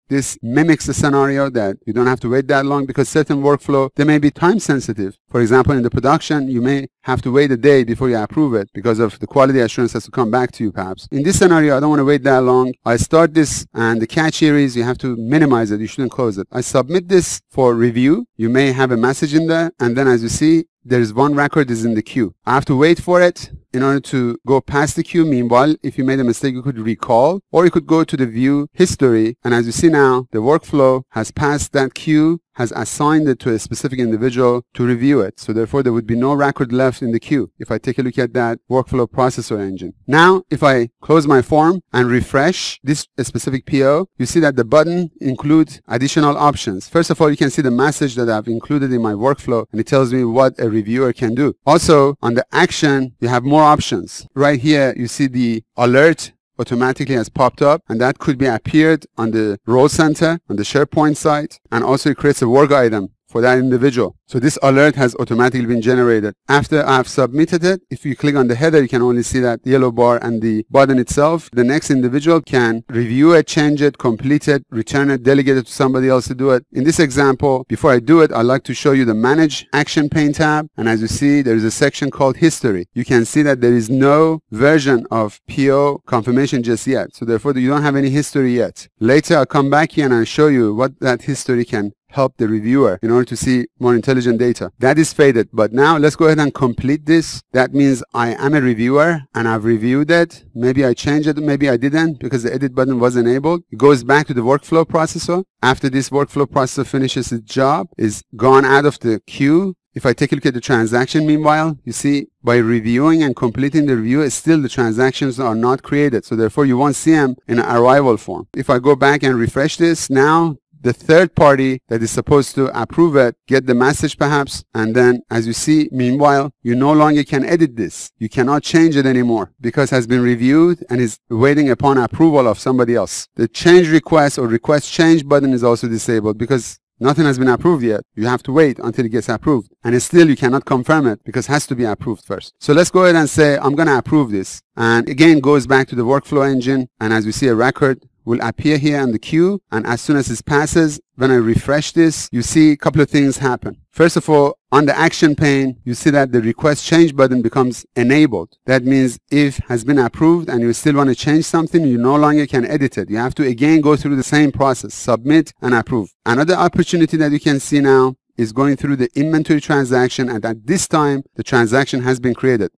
this mimics the scenario that you don't have to wait that long, because certain workflow, they may be time sensitive. For example, in the production, you may have to wait a day before you approve it because of the quality assurance has to come back to you perhaps. In this scenario, I don't want to wait that long. I start this, and the catch here is you have to minimize it. You shouldn't close it. I submit this for review. You may have a message in there, and then as you see, there's one record is in the queue. I have to wait for it in order to go past the queue. Meanwhile, if you made a mistake, you could recall, or you could go to the view history, and as you see now, the workflow has passed that queue, has assigned it to a specific individual to review it. So therefore, there would be no record left in the queue if I take a look at that workflow processor engine. Now, if I close my form and refresh this specific PO, you see that the button includes additional options. First of all, you can see the message that I've included in my workflow, and it tells me what a reviewer can do. Also, on the action, you have more options. Right here, you see the alert automatically has popped up, and that could be appeared on the role center on the SharePoint site, and also it creates a work item for that individual. So this alert has automatically been generated. After I've submitted it, if you click on the header, you can only see that yellow bar and the button itself. The next individual can review it, change it, complete it, return it, delegate it to somebody else to do it. In this example, before I do it, I'd like to show you the Manage Action Pane tab. And as you see, there is a section called History. You can see that there is no version of PO confirmation just yet. So therefore, you don't have any history yet. Later, I'll come back here and I'll show you what that history can help the reviewer in order to see more intelligent data. That is faded, but now let's go ahead and complete this. That means I am a reviewer and I've reviewed it. Maybe I changed it, maybe I didn't because the edit button was enabled. It goes back to the workflow processor. After this workflow processor finishes its job, is gone out of the queue. If I take a look at the transaction, meanwhile, you see by reviewing and completing the review, still the transactions are not created. So therefore, you won't see them in an arrival form. If I go back and refresh this, now the third party that is supposed to approve it get the message perhaps, and then as you see, meanwhile, you no longer can edit this. You cannot change it anymore because it has been reviewed and is waiting upon approval of somebody else. The change request or request change button is also disabled because nothing has been approved yet. You have to wait until it gets approved. And still you cannot confirm it because it has to be approved first. So let's go ahead and say, I'm going to approve this. And again, goes back to the workflow engine. And as we see, a record will appear here in the queue. And as soon as this passes, when I refresh this, you see a couple of things happen. First of all, on the action pane, you see that the request change button becomes enabled. That means if has been approved and you still want to change something, you no longer can edit it. You have to again go through the same process, submit and approve. Another opportunity that you can see now is going through the inventory transaction, and at this time, the transaction has been created.